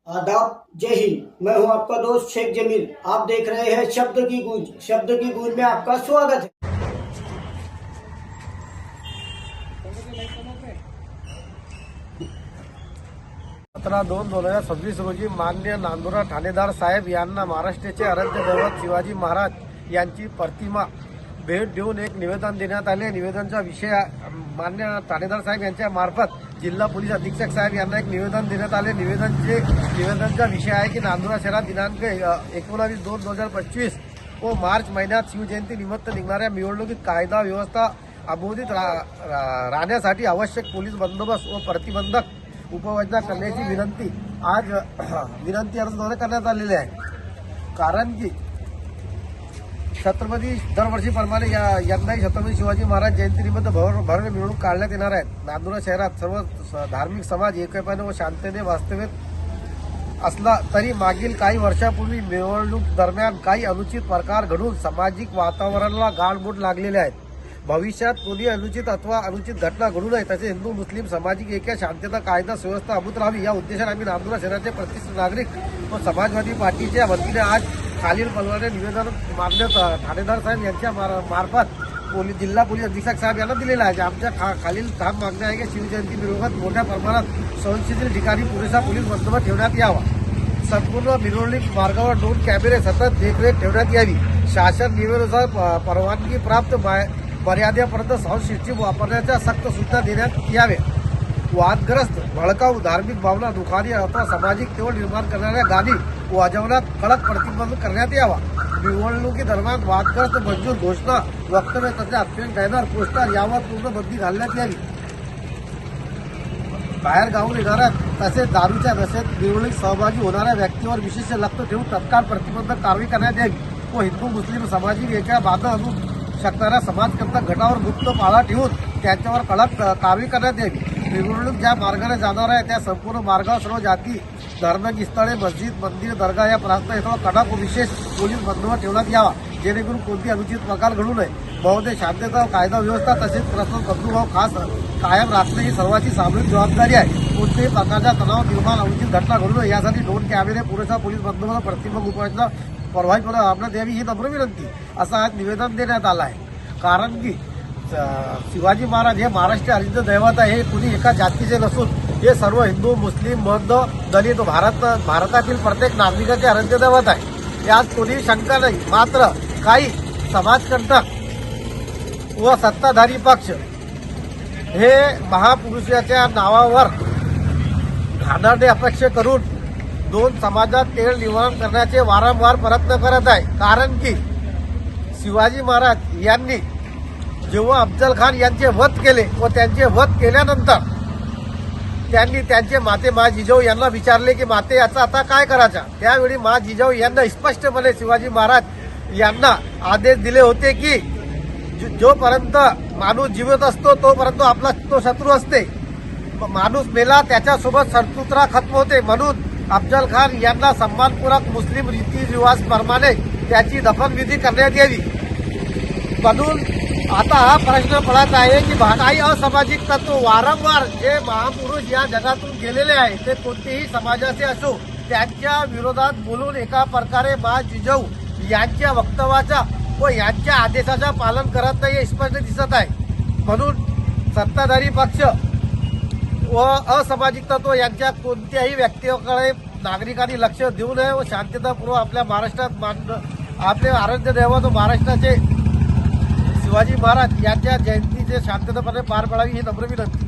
आदाब, जय हिंद। मैं हूं आपका दोस्त शेख जमील। आप देख रहे हैं शब्द की गूंज। शब्द की गूंज में आपका स्वागत है। 17/2/2026 रोजी माननीय नांदुरा ठाणेदार साहेब यांना महाराष्ट्राचे आराध्य दैवत शिवाजी महाराज यांची प्रतिमा भेट देऊन एक निवेदन देण्यात आले। निवेदनाचा विषय माननीय ठाणेदार साहेब यांच्या मार्फत जिल्हा पोलीस अधीक्षक साहेब यांना एक निवेदन देण्यात आले। निवेदनाचा विषय आहे की नांदुरा शहरात दिनांक 19/2/2025 व मार्च महिन्यात शिवजयंती निमित्त निघणाऱ्या निवडणुकीत कायदा व्यवस्था अबाधित राहण्यासाठी आवश्यक पोलीस बंदोबस्त व प्रतिबंधक उपाययोजना करण्याची विनंती आज विनंती अर्जाद्वारे करण्यात आलेली आहे। कारण की छत्रपती दरवर्षीप्रमाणे यंदाही छत्रपती शिवाजी महाराज जयंतीनिमित्त भव्य मिरवणूक काढण्यात येणार आहे। नांदुरा शहरात सर्व धार्मिक समाज एकोप्याने व शांततेने वास्तव्यात असला तरी मागील काही वर्षापूर्वी मिरवणूक दरम्यान काही अनुचित प्रकार घडून सामाजिक वातावरणाला गाळबोट लागलेले आहेत। भविष्यात कोणी अनुचित अथवा अनुचित घटना घडू नये तसे हिंदू मुस्लिम सामाजिक ऐक्य शांतता कायदा सुव्यवस्था अभूत राहावी या उद्देशाने आम्ही नांदुरा शहराचे प्रतिष्ठित नागरिक व समाजवादी पार्टीच्या वतीने आज खालील पलवाने निवेदन माननीय ठाणेदार साहेब यांच्या मार्फत जिल्हा पोलीस अधीक्षक साहेब यांना दिलेला आहे। आमच्या खालील काम मागण्या आहे की शिवजयंती मिरवणुकीत मोठ्या प्रमाणात संवेदनशील ठिकाणी पुरेसा पोलीस बंदोबस्त ठेवण्यात यावा। संपूर्ण मिरवणूक मार्गावर 2 कॅमेरे सतत देखरेख ठेवण्यात यावी। शासन नियमानुसार परवानगी प्राप्त मर्यादेपर्यंत साऊंड सिस्टीम वापरण्याच्या सक्त सूचना देण्यात याव्या। वादग्रस्त भडकाऊ धार्मिक भावना दुखारी अथवा सामाजिक तेढ निर्माण करणाऱ्या गाणी वाजवण्यात कडक प्रतिबंध करण्यात यावा। निवडणुकीदरम्यान वादग्रस्त मंजूर घोषणा वक्तव्य तसेच अत्यंत बॅनर पोस्टर यावर पूर्ण बंदी घालण्यात यावी। बाहेर गावून येणाऱ्या तसेच दारूच्या नशेत निवडणुकीत सहभागी होणाऱ्या व्यक्तीवर विशेष लक्ष ठेवून तत्काळ प्रतिबंधक कारवाई करण्यात यावी व हिंदू मुस्लिम सामाजिक एका बाधा आणू शकणाऱ्या समाजकर्ता गटावर गुप्त पाळा ठेवून त्यांच्यावर कडक कारवाई करण्यात यावी। निवडणूक ज्या मार्गाने जाणार आहे त्या संपूर्ण मार्गावर सर्व जाती धार्मिक स्थळे मस्जिद मंदिर दर्गा या प्रांतावर कडक व विशेष पोलीस बंदोबस्त ठेवण्यात यावा जेणेकरून कोणती अनुचित प्रकार घडू नये। बहुतेक शांतता कायदा व्यवस्था तसेच प्रश्न बंधुभाव खास कायम राखणे ही सर्वांची सामूहिक जबाबदारी आहे। कोणत्याही प्रकारचा तणाव निर्माण अनुचित घटना घडू नये यासाठी 2 कॅमेरे पुरेसा पोलीस बंदोबस्त प्रतिबंधक उपाययोजना प्रभावीपणे राबवण्यात यावी ही नम्र विनंती असं आज निवेदन देण्यात आलं आहे। कारण की शिवाजी महाराज हे महाराष्ट्र आराध्य दैवत आहे। हे कुणी एका जातीचे नसून हे सर्व हिंदू मुस्लिम बौद्ध दलित भारतातील प्रत्येक नागरिकाचे आराध्य दैवत आहे। यात कोणी शंका नाही। मात्र काही समाजकंटक व सत्ताधारी पक्ष हे महापुरुषाच्या नावावर घाणेरडे अपेक्षा करून 2 समाजात तेढ निर्माण करण्याचे वारंवार प्रयत्न करत आहे। कारण की शिवाजी महाराज यांनी जेव्हा अफजल खान यांचे वध केले व त्यांचे वध केल्यानंतर त्यांनी त्यांचे माते मा जिजाऊ यांना विचारले की माते याचा आता काय करायचा। त्यावेळी मा जिजाऊ यांना स्पष्टपणे शिवाजी महाराज यांना आदेश दिले होते की जोपर्यंत माणूस जीवित असतो तोपर्यंत आपला तो शत्रू असते। माणूस मेला त्याच्यासोबत शत्रुता खत्म होते। म्हणून अफजल खान यांना सन्मानपूर्वक मुस्लिम रीतिरिवाज प्रमाणे त्याची दफनविधी करण्यात यावी। म्हणून आता हा प्रश्न पडत आहे की काही असामाजिक तत्व वारंवार जे महापुरुष या जगातून गेलेले आहेत ते कोणतेही समाजाचे असो त्यांच्या विरोधात बोलून एका प्रकारे मा जिजाऊ यांच्या वक्तव्याचा व यांच्या आदेशाचा पालन करत नाही हे स्पष्ट दिसत आहे। म्हणून सत्ताधारी पक्ष व असामाजिक तत्व यांच्या कोणत्याही व्यक्तीकडे नागरिकांनी लक्ष देऊ नये व शांततापूर्वक आपल्या महाराष्ट्रात आपले आराध्य दैवत व महाराष्ट्राचे शिवाजी महाराज यांच्या जयंतीचे शांततापणे पार पाडावी ही नम्र विनंती।